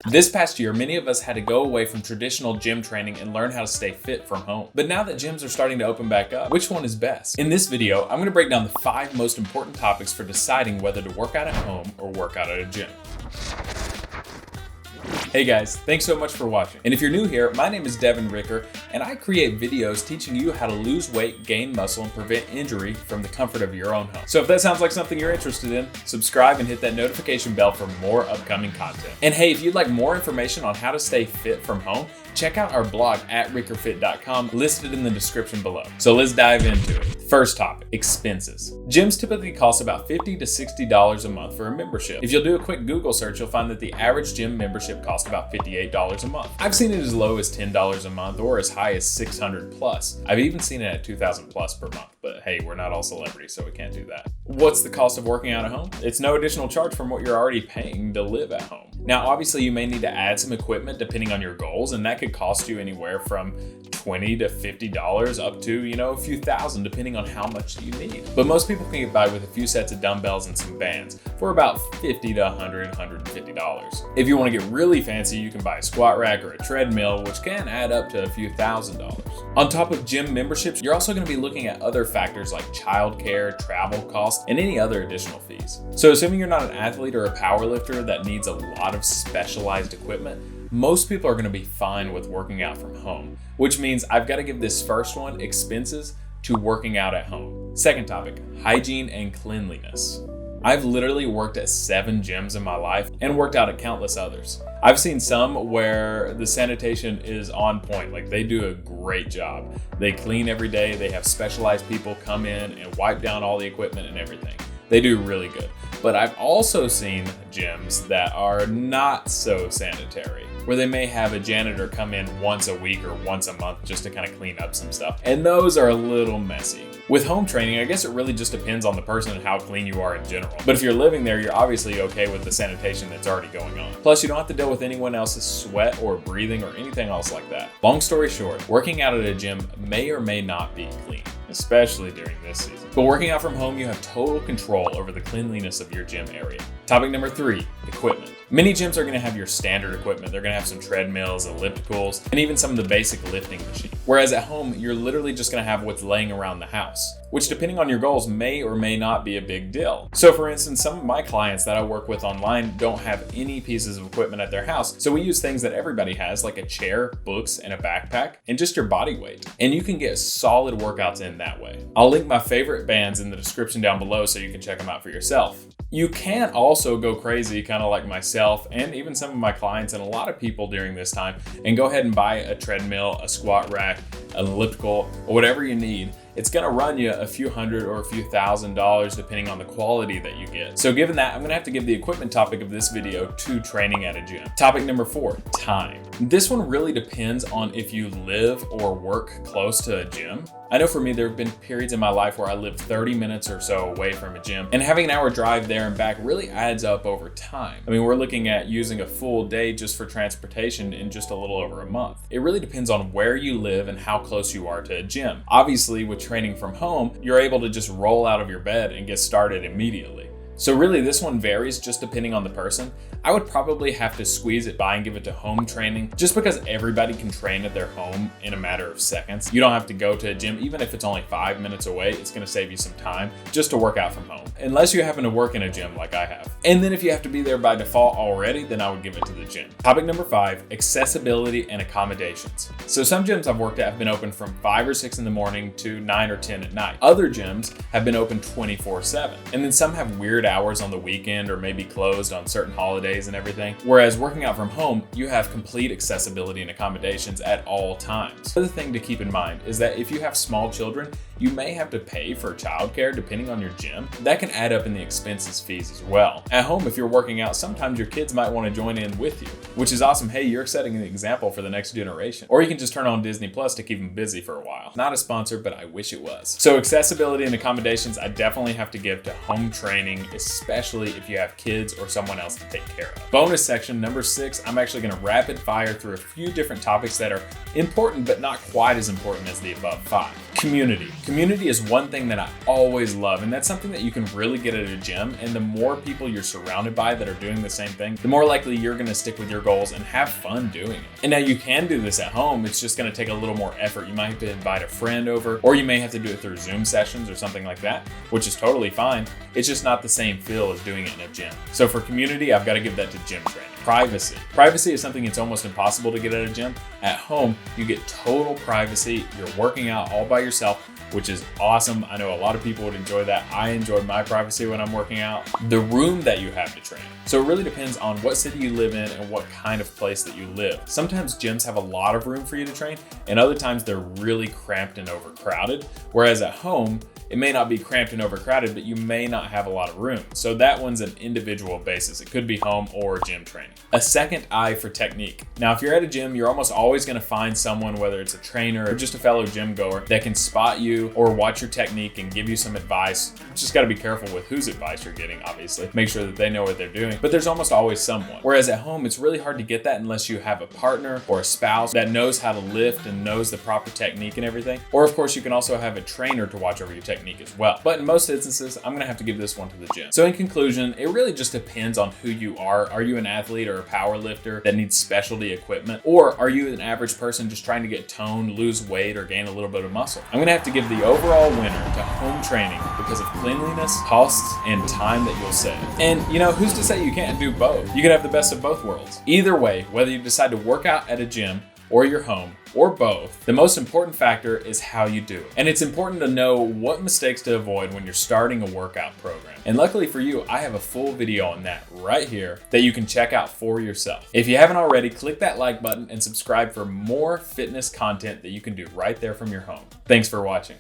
This past year, many of us had to go away from traditional gym training and learn how to stay fit from home. But now that gyms are starting to open back up, which one is best? In this video, I'm going to break down the 5 most important topics for deciding whether to work out at home or work out at a gym. Hey guys, thanks so much for watching. And if you're new here, my name is Devin and I create videos teaching you how to lose weight, gain muscle, and prevent injury from the comfort of your own home. So if that sounds like something you're interested in, subscribe and hit that notification bell for more upcoming content. And hey, if you'd like more information on how to stay fit from home, check out our blog at rickerfit.com listed in the description below. So let's dive into it. First topic, expenses. Gyms typically cost about $50 to $60 a month for a membership. If you'll do a quick Google search, you'll find that the average gym membership costs about $58 a month. I've seen it as low as $10 a month or as high as $600 plus. I've even seen it at $2,000 plus per month, but hey, we're not all celebrities, so we can't do that. What's the cost of working out at home? It's no additional charge from what you're already paying to live at home. Now, obviously you may need to add some equipment depending on your goals, and that could cost you anywhere from $20 to $50 up to, a few thousand depending on how much you need. But most people can get by with a few sets of dumbbells and some bands for about $50 to $100, $150. If you want to get really fancy, you can buy a squat rack or a treadmill, which can add up to a few $1,000s. On top of gym memberships, you're also going to be looking at other factors like childcare, travel costs, and any other additional fees. So assuming you're not an athlete or a power lifter that needs a lot of specialized equipment, most people are going to be fine with working out from home, which means I've got to give this first one, expenses, to working out at home. Second topic, hygiene and cleanliness. I've literally worked at 7 gyms in my life and worked out at countless others. I've seen some where the sanitation is on point, like they do a great job. They clean every day, they have specialized people come in and wipe down all the equipment and everything. They do really good. But I've also seen gyms that are not so sanitary, where they may have a janitor come in once a week or once a month just to kind of clean up some stuff. And those are a little messy. With home training, I guess it really just depends on the person and how clean you are in general. But if you're living there, you're obviously okay with the sanitation that's already going on. Plus, you don't have to deal with anyone else's sweat or breathing or anything else like that. Long story short, working out at a gym may or may not be clean, especially during this season. But working out from home, you have total control over the cleanliness of your gym area. Topic number 3, equipment. Many gyms are going to have your standard equipment. They're going to have some treadmills, ellipticals, and even some of the basic lifting machines. Whereas at home, you're literally just going to have what's laying around the house, which depending on your goals may or may not be a big deal. So for instance, some of my clients that I work with online don't have any pieces of equipment at their house. So we use things that everybody has, like a chair, books, and a backpack, and just your body weight. And you can get solid workouts in that way. I'll link my favorite bands in the description down below so you can check them out for yourself. You can also go crazy, kind of like myself and even some of my clients and a lot of people during this time, and go ahead and buy a treadmill, a squat rack, an elliptical, or whatever you need. It's gonna run you a few $100 or a few $1,000s depending on the quality that you get. So given that, I'm gonna have to give the equipment topic of this video to training at a gym. Topic number 4, time. This one really depends on if you live or work close to a gym. I know for me, there have been periods in my life where I lived 30 minutes or so away from a gym, and having an hour drive there and back really adds up over time. I mean, we're looking at using a full day just for transportation in just a little over a month. It really depends on where you live and how close you are to a gym. Obviously, with training from home, you're able to just roll out of your bed and get started immediately. So really, this one varies just depending on the person. I would probably have to squeeze it by and give it to home training just because everybody can train at their home in a matter of seconds. You don't have to go to a gym, even if it's only 5 minutes away, it's gonna save you some time just to work out from home, unless you happen to work in a gym like I have. And then if you have to be there by default already, then I would give it to the gym. Topic number 5, accessibility and accommodations. So some gyms I've worked at have been open from 5 or 6 in the morning to 9 or 10 at night. Other gyms have been open 24/7. And then some have weird hours on the weekend or maybe closed on certain holidays and everything. Whereas working out from home, you have complete accessibility and accommodations at all times. The other thing to keep in mind is that if you have small children, you may have to pay for childcare depending on your gym. That can add up in the expenses fees as well. At home, if you're working out, sometimes your kids might want to join in with you, which is awesome. Hey, you're setting an example for the next generation. Or you can just turn on Disney Plus to keep them busy for a while. Not a sponsor, but I wish it was. So accessibility and accommodations, I definitely have to give to home training, especially if you have kids or someone else to take care of. Bonus section number 6, I'm actually going to rapid fire through a few different topics that are important, but not quite as important as the above 5. Community. Community is one thing that I always love, and that's something that you can really get at a gym. And the more people you're surrounded by that are doing the same thing, the more likely you're going to stick with your goals and have fun doing it. And now you can do this at home. It's just going to take a little more effort. You might have to invite a friend over, or you may have to do it through Zoom sessions or something like that, which is totally fine. It's just not the same feel as doing it in a gym. So for community, I've got to give that to gym training. Privacy. Privacy is something it's almost impossible to get at a gym. At home, you get total privacy. You're working out all by yourself, which is awesome. I know a lot of people would enjoy that. I enjoy my privacy when I'm working out. The room that you have to train. So it really depends on what city you live in and what kind of place that you live. Sometimes gyms have a lot of room for you to train, and other times they're really cramped and overcrowded. Whereas at home, it may not be cramped and overcrowded, but you may not have a lot of room. So that one's an individual basis. It could be home or gym training. A second eye for technique. Now, if you're at a gym, you're almost always going to find someone, whether it's a trainer or just a fellow gym goer, that can spot you or watch your technique and give you some advice. Just got to be careful with whose advice you're getting, obviously. Make sure that they know what they're doing. But there's almost always someone. Whereas at home, it's really hard to get that unless you have a partner or a spouse that knows how to lift and knows the proper technique and everything. Or of course, you can also have a trainer to watch over your technique as well. But in most instances, I'm going to have to give this one to the gym. So in conclusion, it really just depends on who you are. Are you an athlete or a power lifter that needs specialty equipment? Or are you an average person just trying to get toned, lose weight, or gain a little bit of muscle? I'm going to have to give the overall winner to home training because of cleanliness, costs, and time that you'll save. And you know, who's to say you can't do both? You can have the best of both worlds. Either way, whether you decide to work out at a gym or your home, or both, the most important factor is how you do it. And it's important to know what mistakes to avoid when you're starting a workout program. And luckily for you, I have a full video on that right here that you can check out for yourself. If you haven't already, click that like button and subscribe for more fitness content that you can do right there from your home. Thanks for watching.